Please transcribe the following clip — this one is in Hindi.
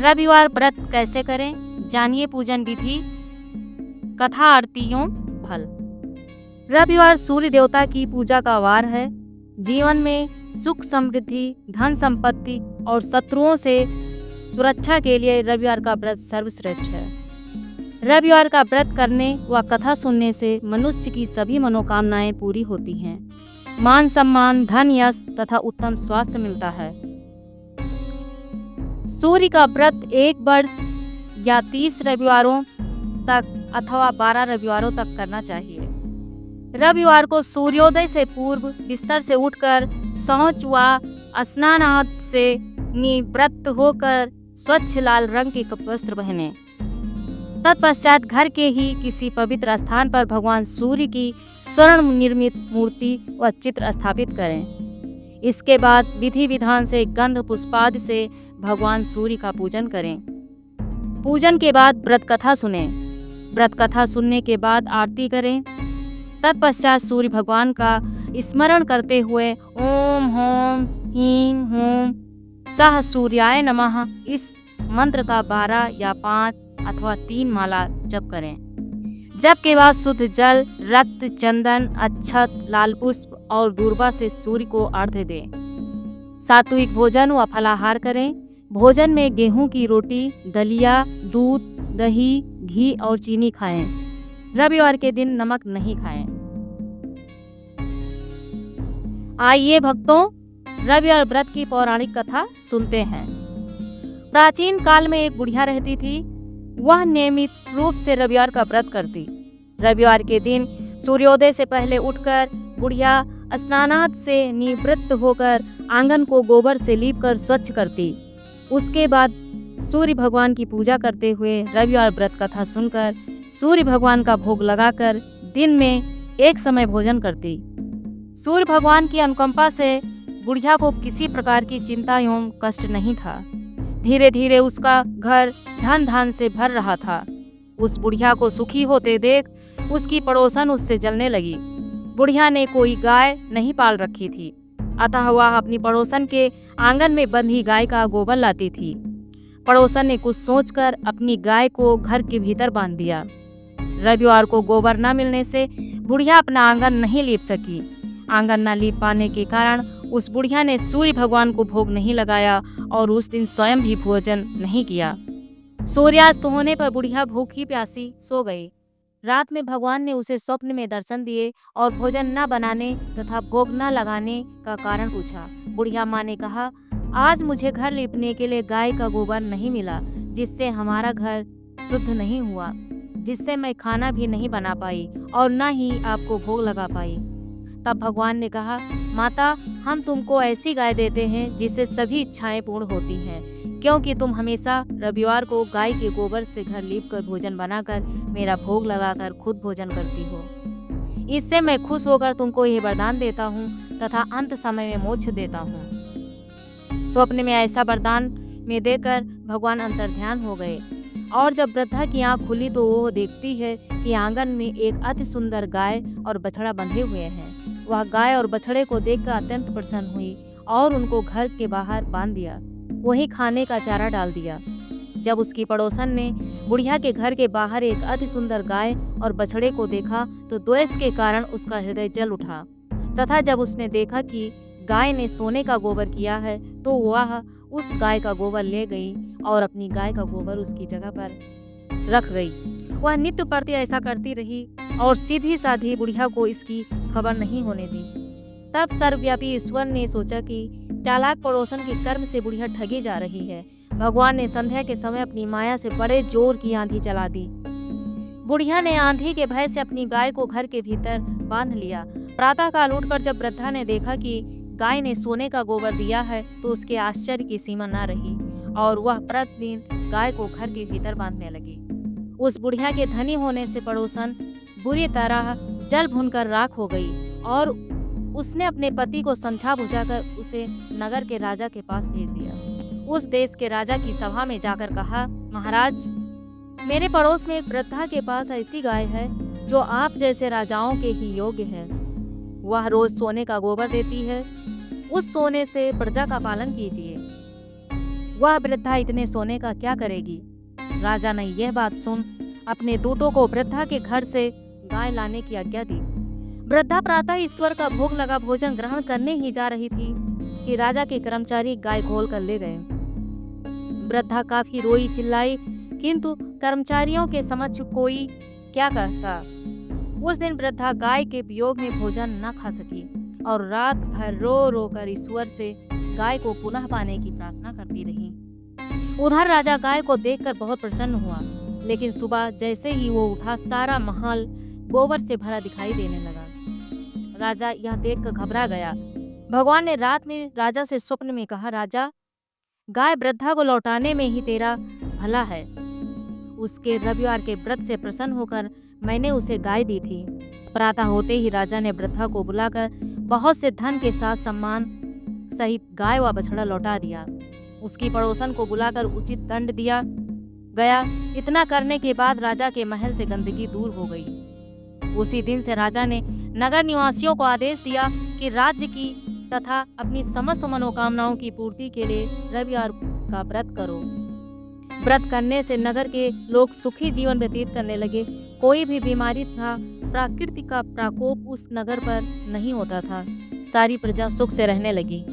रविवार व्रत कैसे करें, जानिए पूजन विधि, कथा आरतियों फल। रविवार सूर्य देवता की पूजा का वार है। जीवन में सुख समृद्धि, धन संपत्ति और शत्रुओं से सुरक्षा के लिए रविवार का व्रत सर्वश्रेष्ठ है। रविवार का व्रत करने व कथा सुनने से मनुष्य की सभी मनोकामनाएं पूरी होती हैं। मान सम्मान, धन, यश तथा उत्तम स्वास्थ्य मिलता है। सूर्य का व्रत 1 वर्ष या 30 रविवारों तक अथवा 12 रविवारों तक करना चाहिए। रविवार को सूर्योदय से पूर्व बिस्तर से उठकर शौच व स्नान आदि से निवृत्त होकर स्वच्छ लाल रंग के वस्त्र पहने। तत्पश्चात घर के ही किसी पवित्र स्थान पर भगवान सूर्य की स्वर्ण निर्मित मूर्ति व चित्र स्थापित करें। इसके बाद विधि विधान से गंध पुष्पादि से भगवान सूर्य का पूजन करें। पूजन के बाद व्रत कथा सुनें। व्रत कथा सुनने के बाद आरती करें। तत्पश्चात सूर्य भगवान का स्मरण करते हुए ओम होम ह्रीं होम सह सूर्याय नमः इस मंत्र का 12 या 5 अथवा 3 माला जप करें। जप के बाद शुद्ध जल, रक्त, चंदन, अक्षत, लाल पुष्प और दूर्वा से सूर्य को अर्घ्य दें। सात्विक भोजन व फलाहार करें। भोजन में गेहूं की रोटी, दलिया, दूध, दही, घी और चीनी खाएं। रविवार के दिन नमक नहीं खाएं। आइए भक्तों, रविवार व्रत की पौराणिक कथा सुनते हैं। प्राचीन काल में एक बुढ़िया रहती थी। वह नियमित रूप से रविवार का व्रत करती। रविवार के दिन सूर्योदय से पहले उठकर बुढ़िया स्नानादि से निवृत्त होकर आंगन को गोबर से लीपकर स्वच्छ करती। उसके बाद सूर्य भगवान की पूजा करते हुए रविवार व्रत कथा सुनकर सूर्य भगवान का भोग लगाकर दिन में एक समय भोजन करती। सूर्य भगवान की अनुकंपा से बुढ़िया को किसी प्रकार की चिंता एवं कष्ट नहीं था। धीरे धीरे उसका घर धन धान से भर रहा था। उस बुढ़िया को सुखी होते देख उसकी पड़ोसन उससे जलने लगी। बुढ़िया ने कोई गाय नहीं पाल रखी थी, अतः वह अपनी पड़ोसन के आंगन में बंधी गाय का गोबर लाती थी। पड़ोसन ने कुछ सोचकर अपनी गाय को घर के भीतर बांध दिया। रविवार को गोबर न मिलने से बुढ़िया अपना आंगन नहीं लीप सकी। आंगन न लीप पाने के कारण उस बुढ़िया ने सूर्य भगवान को भोग नहीं लगाया और उस दिन स्वयं भी भोजन नहीं किया। सूर्यास्त होने पर बुढ़िया भूखी प्यासी सो गई। रात में भगवान ने उसे स्वप्न में दर्शन दिए और भोजन न बनाने तथा भोग न लगाने का कारण पूछा। बुढ़िया माँ ने कहा, आज मुझे घर लीपने के लिए गाय का गोबर नहीं मिला, जिससे हमारा घर शुद्ध नहीं हुआ, जिससे मैं खाना भी नहीं बना पाई और न ही आपको भोग लगा पाई। तब भगवान ने कहा, माता, हम तुमको ऐसी गाय देते हैं जिससे सभी इच्छाएं पूर्ण होती हैं, क्योंकि तुम हमेशा रविवार को गाय के गोबर से घर लीपकर भोजन बनाकर मेरा भोग लगाकर खुद भोजन करती हो। इससे मैं खुश होकर तुमको यह वरदान देता हूँ तथा अंत समय में मोक्ष देता हूँ। स्वप्न में ऐसा वरदान में देकर भगवान अंतर्ध्यान हो गए और जब वृद्धा की आँख खुली तो वो देखती है कि आंगन में एक अति सुंदर गाय और बछड़ा बंधे हुए हैं। वह गाय और बछड़े को देखकर अत्यंत प्रसन्न हुई और उनको घर के बाहर बांध दिया, वहीं खाने का चारा डाल दिया। जब उसकी पड़ोसन ने बुढ़िया के घर के बाहर एक अति सुंदर गाय और बछड़े को देखा तो द्वेष के कारण उसका हृदय जल उठा तथा जब उसने देखा कि गाय ने सोने का गोबर किया है तो वह उस गाय का गोबर ले गई और अपनी गाय का गोबर उसकी जगह पर रख गई। वह नित्य प्रति ऐसा करती रही और सीधी साधी बुढ़िया को इसकी खबर नहीं होने दी। तब सर्वव्यापी ईश्वर ने सोचा कि चालाक पड़ोसन के कर्म से बुढ़िया ठगी जा रही है। भगवान ने संध्या के समय अपनी माया से बड़े जोर की आंधी चला दी। बुढ़िया ने आंधी के भय से अपनी गाय को घर के भीतर बांध लिया। प्रातःकाल उठकर जब वृद्धा ने देखा कि गाय ने सोने का गोबर दिया है तो उसके आश्चर्य की सीमा न रही और वह प्रतिदिन गाय को घर के भीतर बांधने लगी। उस बुढ़िया के धनी होने से पड़ोसन बुरी तरह जल भूनकर राख हो गई और उसने अपने पति को समझा बुझाकर उसे नगर के राजा के पास भेज दिया। उस देश के राजा की सभा में जाकर कहा, महाराज, मेरे पड़ोस में एक वृद्धा के पास ऐसी गाय है जो आप जैसे राजाओं के ही योग्य है। वह रोज सोने का गोबर देती है। उस सोने से प्रजा का पालन कीजिए। वह वृद्धा इतने सोने का क्या करेगी। राजा ने यह बात सुन अपने दूतों को वृद्धा के घर से गाय लाने की आज्ञा दी। वृद्धा प्रातः ईश्वर का भोग लगा भोजन ग्रहण करने ही जा रही थी कि राजा के कर्मचारी गाय खोल कर ले गए। वृद्धा काफी रोई चिल्लाई, किंतु कर्मचारियों के समक्ष कोई क्या करता। उस दिन वृद्धा गाय के वियोग में भोजन न खा सकी और रात भर रो रो कर ईश्वर से गाय को पुनः पाने की प्रार्थना करती रही। उधर राजा गाय को देखकर बहुत प्रसन्न हुआ, लेकिन सुबह जैसे ही वो उठा सारा महल गोबर से भरा दिखाई देने लगा। राजा यह देखकर घबरा गया। भगवान ने रात में राजा से स्वप्न में कहा, राजा, गाय वृद्धा को लौटाने में ही तेरा भला है। उसके रविवार के व्रत से प्रसन्न होकर मैंने उसे गाय दी थी। प्रातः होते ही राजा ने वृद्धा को बुलाकर बहुत से धन के साथ सम्मान सहित गाय व बछड़ा लौटा दिया। उसकी पड़ोसन को बुलाकर उचित दंड दिया गया। इतना करने के बाद राजा के महल से गंदगी दूर हो गई। उसी दिन से राजा ने नगर निवासियों को आदेश दिया कि राज्य की तथा अपनी समस्त मनोकामनाओं की पूर्ति के लिए रविवार का व्रत करो। व्रत करने से नगर के लोग सुखी जीवन व्यतीत करने लगे। कोई भी बीमारी था प्रकृति का प्रकोप उस नगर पर नहीं होता था। सारी प्रजा सुख से रहने लगी।